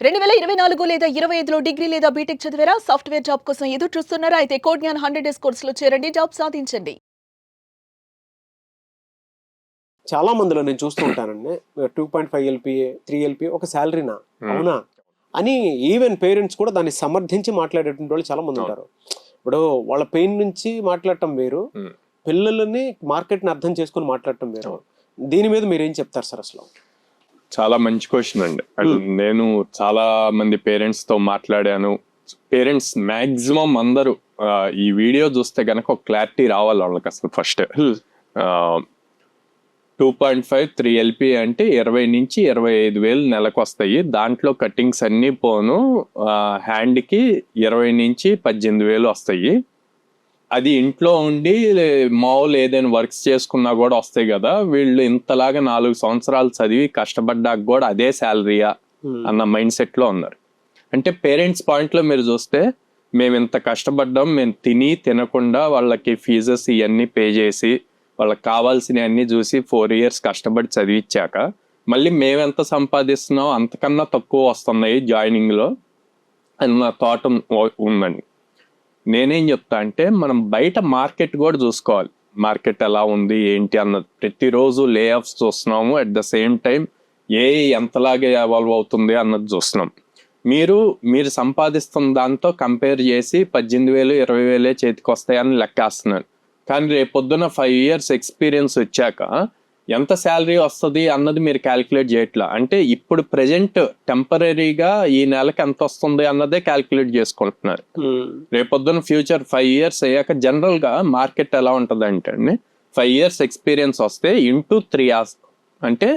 2024 లేదా 25లో డిగ్రీ లేదా బీటెక్ చదివారా? సాఫ్ట్‌వేర్ జాబ్ కోసం ఎదురు చూస్తున్నారా? అయితే కోడ్ జ్ఞాన్ 100 డేస్ కోర్సులో చేరండి. జాబ్ సాధించండి. చాలా మందిలో నేను చూస్తూ ఉంటానండి. 2.5 ఎల్‌పీఏ, 3 ఎల్‌పీఏ ఒక సాలరీనా? అవునా? అని ఈవెన్ పేరెంట్స్ కూడా దాన్ని సమర్థించి మాట్లాడేటువంటి వాళ్ళు చాలా మంది ఉంటారు. ఇప్పుడు వాళ్ళ పెయిన్ నుంచి మాట్లాడటం వేరు, పిల్లలని మార్కెట్ని అర్థం చేసుకుని మాట్లాడటం వేరు. దీని మీద మీరేం చెప్తారు సార్ అసలు? చాలా మంచి క్వశ్చన్ అండి. నేను చాలా మంది పేరెంట్స్ తో మాట్లాడాను. పేరెంట్స్ మాక్సిమం అందరూ ఈ వీడియో చూస్తే గనక ఒక క్లారిటీ రావాలి వాళ్ళకి. అసలు ఫస్ట్ 2.5 3 ఎల్పీ అంటే 20 నుంచి 25 వేలు నెలకు వస్తాయి. దాంట్లో కట్టింగ్స్ అన్ని పోను హ్యాండ్కి 20 నుంచి 18 వేలు వస్తాయి. అది ఇంట్లో ఉండి మామూలు ఏదైనా వర్క్స్ చేసుకున్నా కూడా వస్తాయి కదా. వీళ్ళు ఇంతలాగా 4 సంవత్సరాలు చదివి కష్టపడ్డాక కూడా అదే శాలరీయా అన్న మైండ్ సెట్ లో ఉన్నారు. అంటే పేరెంట్స్ పాయింట్ లో మీరు చూస్తే మేము ఇంత కష్టపడ్డాం, మేము తినకుండా వాళ్ళకి ఫీజెస్ ఇవన్నీ పే చేసి వాళ్ళకి కావాల్సినవి అన్ని చూసి 4 years కష్టపడి చదివించాక మళ్ళీ మేమెంత సంపాదిస్తున్నాం అంతకన్నా తక్కువ వస్తున్నాయి జాయినింగ్ లో అన్న థాట్ ఉందండి. నేనేం చెప్తా అంటే మనం బయట మార్కెట్ కూడా చూసుకోవాలి. మార్కెట్ ఎలా ఉంది ఏంటి అన్నది. ప్రతిరోజు లే ఆఫ్స్ చూస్తున్నాము, అట్ ద సేమ్ టైం ఎంతలాగే ఎవాల్వ్ అవుతుంది అన్నది చూస్తున్నాం. మీరు సంపాదిస్తున్న దాంతో కంపేర్ చేసి 18,000 20,000 చేతికి వస్తాయని లెక్కేస్తున్నాను. కానీ రేపొద్దున 5 years ఎక్స్పీరియన్స్ వచ్చాక ఎంత శాలరీ వస్తుంది అన్నది మీరు క్యాల్కులేట్ చేయట్లా. అంటే ఇప్పుడు ప్రెజెంట్ టెంపరీగా ఈ నెలకి ఎంత వస్తుంది అన్నదే క్యాల్కులేట్ చేసుకుంటున్నారు. రేపొద్దున ఫ్యూచర్ 5 years అయ్యాక జనరల్ గా మార్కెట్ ఎలా ఉంటుంది అంటే అండి, 5 years ఎక్స్పీరియన్స్ వస్తే ఇంటూ 3 hours అంటే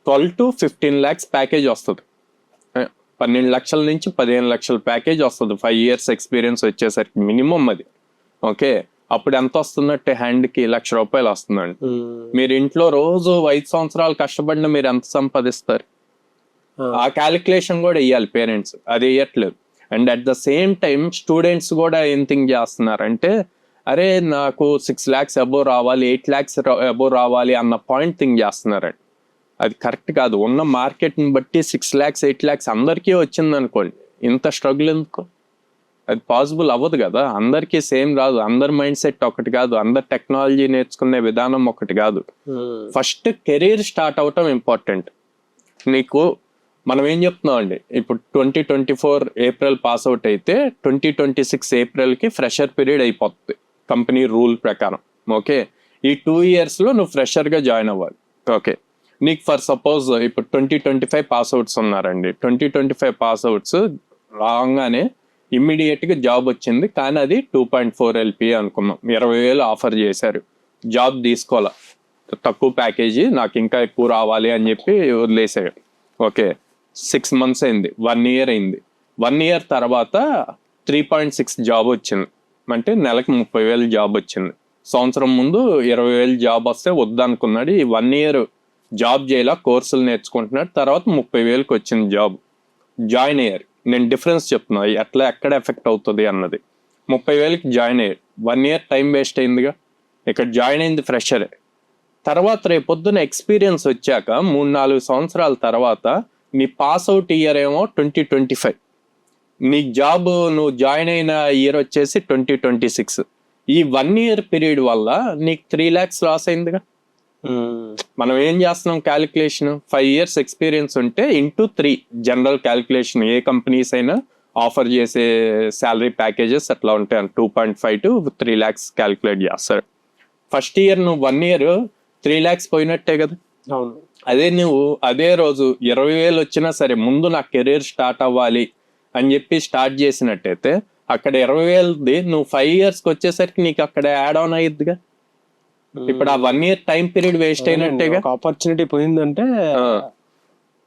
12 to 15 lakhs ప్యాకేజ్ వస్తుంది. 12 లక్షల నుంచి 15 లక్షల ప్యాకేజ్ వస్తుంది 5 years ఎక్స్పీరియన్స్ వచ్చేసరికి మినిమం అది. ఓకే, అప్పుడు ఎంత వస్తున్నట్టే హ్యాండ్కి ₹1,00,000 వస్తుందండి. మీరు ఇంట్లో రోజు 5 సంవత్సరాలు కష్టపడిన మీరు ఎంత సంపాదిస్తారు? ఆ క్యాలిక్యులేషన్ కూడా వేయాలి పేరెంట్స్. అది వేయట్లేదు. And at the same time students కూడా ఏం థింక్ చేస్తున్నారంటే, అరే నాకు 6 lakhs అబోవ్ రావాలి, 8 lakhs అబోవ్ రావాలి అన్న పాయింట్ థింక్ చేస్తున్నారండి. అది కరెక్ట్ కాదు. ఉన్న మార్కెట్ని బట్టి 6 lakhs 8 lakhs అందరికీ వచ్చింది అనుకోండి, ఇంత స్ట్రగుల్ ఎందుకు? అది పాసిబుల్ అవ్వదు కదా. అందరికీ సేమ్ రాదు, అందరి మైండ్ సెట్ ఒకటి కాదు, అందరు టెక్నాలజీ నేర్చుకునే విధానం ఒకటి కాదు. ఫస్ట్ కెరీర్ స్టార్ట్ అవటం ఇంపార్టెంట్. మనం ఏం చెప్తున్నాం అండి, ఇప్పుడు 2024 ఏప్రిల్ పాస్ అవుట్ అయితే 2026 ఏప్రిల్కి ఫ్రెషర్ పీరియడ్ అయిపోతుంది కంపెనీ రూల్ ప్రకారం. ఓకే, ఈ 2 years లో నువ్వు ఫ్రెషర్గా జాయిన్ అవ్వాలి. ఓకే, నీకు ఫర్ సపోజ్ ఇప్పుడు 2025 పాస్ అవుట్స్ ఉన్నారండి. 2025 పాస్ అవుట్స్ రాగానే ఇమ్మీడియట్గా జాబ్ వచ్చింది, కానీ అది 2.4 ఎల్పీఏ అనుకున్నాం. 20,000 ఆఫర్ చేశారు, జాబ్ తీసుకోవాలా, తక్కువ ప్యాకేజీ, నాకు ఇంకా ఎక్కువ రావాలి అని చెప్పి వదిలేసాడు. ఓకే, 6 months అయింది, 1 year అయింది. 1 year తర్వాత 3.6 జాబ్ వచ్చింది, అంటే నెలకు 30,000 జాబ్ వచ్చింది. సంవత్సరం ముందు 20,000 జాబ్ వస్తే వద్దనుకున్నాడు. ఈ 1 year జాబ్ చేయాల, కోర్సులు నేర్చుకుంటున్నాడు. తర్వాత 30,000కి వచ్చింది జాబ్. జాయిన్ అయ్యారు. నేను డిఫరెన్స్ చెప్తున్నా ఎక్కడ ఎఫెక్ట్ అవుతుంది అన్నది. 30,000కి జాయిన్ అయ్యారు. 1 year టైం వేస్ట్ అయిందిగా. ఇక్కడ జాయిన్ అయింది ఫ్రెషరే. తర్వాత రేపొద్దున ఎక్స్పీరియన్స్ వచ్చాక 3-4 సంవత్సరాల తర్వాత నీ పాస్ అవుట్ ఇయర్ ఏమో 2025, నీ జాబ్ నువ్వు జాయిన్ అయిన ఇయర్ వచ్చేసి 2026. ఈ 1 year పీరియడ్ వల్ల నీకు 3 lakhs లాస్ అయిందిగా. మనం ఏం చేస్తున్నాం క్యాలిక్యులేషన్, 5 years ఎక్స్పీరియన్స్ ఉంటే ఇంటూ 3 జనరల్ క్యాలిక్యులేషన్. ఏ కంపెనీస్ అయినా ఆఫర్ చేసే శాలరీ ప్యాకేజెస్ అట్లా ఉంటాయి. 2.5 to 3 lakhs క్యాలిక్యులేట్ చేస్తారు. ఫస్ట్ ఇయర్ నువ్వు 1 year 3 lakhs పోయినట్టే కదా. అవును. నువ్వు అదే రోజు 20,000 వచ్చినా సరే ముందు నా కెరీర్ స్టార్ట్ అవ్వాలి అని చెప్పి స్టార్ట్ చేసినట్టయితే అక్కడ 20,000ది నువ్వు 5 yearsకి వచ్చేసరికి నీకు అక్కడ యాడ్ ఆన్ అయ్యిద్దిగా. ఇప్పుడు ఆ 1 year టైం పీరియడ్ వేస్ట్ అయినట్టేగా. ఆపర్చునిటీ పోయిందంటే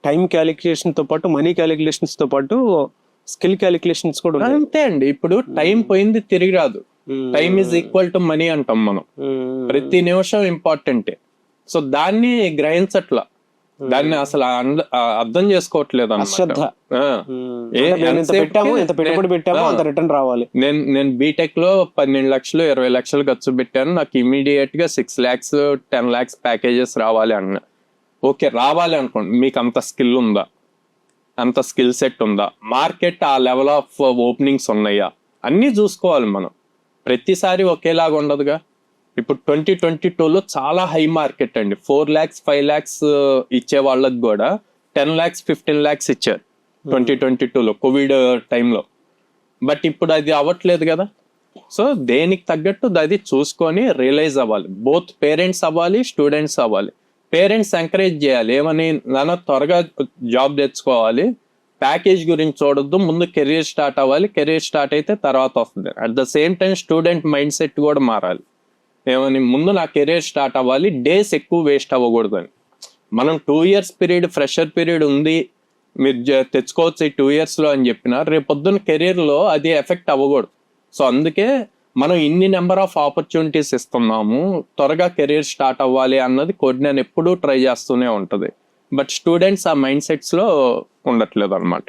టైం క్యాలిక్యులేషన్ తో పాటు మనీ క్యాలిక్యులేషన్స్ తో పాటు స్కిల్ క్యాలిక్యులేషన్స్ కూడా ఉన్నాయి. అంతే అండి. ఇప్పుడు టైం పోయింది తిరిగి రాదు. Time is equal to money అంటాం మనం. ప్రతి నిమిషం ఇంపార్టెంటే. సో దాన్ని గ్రహించట్లా, దాన్ని అసలు అర్థం చేసుకోవట్లేదు అన్నమాట. నేను బీటెక్ లో 12 లక్షలు 20 లక్షలు ఖర్చు పెట్టాను, నాకు ఇమీడియట్ గా 6 lakhs 10 lakhs ప్యాకేజెస్ రావాలి అన్న. ఓకే, రావాలి అనుకోండి, మీకు అంత స్కిల్ ఉందా? అంత స్కిల్ సెట్ ఉందా, మార్కెట్ ఆ లెవెల్ ఆఫ్ ఓపెనింగ్స్ ఉన్నాయా, అన్నీ చూసుకోవాలి మనం. ప్రతిసారి ఒకేలాగా ఉండదుగా. ఇప్పుడు 2022లో చాలా హై మార్కెట్ అండి. 4 lakhs 5 lakhs ఇచ్చే వాళ్ళకి కూడా 10 lakhs 15 lakhs ఇచ్చారు 2022లో కోవిడ్ టైంలో. బట్ ఇప్పుడు అది అవ్వట్లేదు కదా. సో దేనికి తగ్గట్టు అది చూసుకొని రియలైజ్ అవ్వాలి. బోత్ పేరెంట్స్ అవ్వాలి, స్టూడెంట్స్ అవ్వాలి. పేరెంట్స్ ఎంకరేజ్ చేయాలి, ఏమని, నాన్న త్వరగా జాబ్ తెచ్చుకోవాలి, ప్యాకేజ్ గురించి చూడొద్దు, ముందు కెరీర్ స్టార్ట్ అవ్వాలి, కెరీర్ స్టార్ట్ అయితే తర్వాత వస్తుంది. At the same time student mind set కూడా మారాలి, ఏమని, ముందు నా కెరీర్ స్టార్ట్ అవ్వాలి, డేస్ ఎక్కువ వేస్ట్ అవ్వకూడదని. మనం 2 years పీరియడ్, ఫ్రెషర్ పీరియడ్ ఉంది, మీరు తెచ్చుకోవచ్చు ఈ 2 yearsలో అని చెప్పినా రేపు పొద్దున్న కెరీర్లో అది ఎఫెక్ట్ అవ్వకూడదు. సో అందుకే మనం ఇన్ని నెంబర్ ఆఫ్ ఆపర్చునిటీస్ ఇస్తున్నాము, త్వరగా కెరీర్ స్టార్ట్ అవ్వాలి అన్నది కోడ్నాన్ ఎప్పుడూ ట్రై చేస్తూనే ఉంటుంది. బట్ స్టూడెంట్స్ ఆ మైండ్ సెట్స్లో ఉండట్లేదు అనమాట.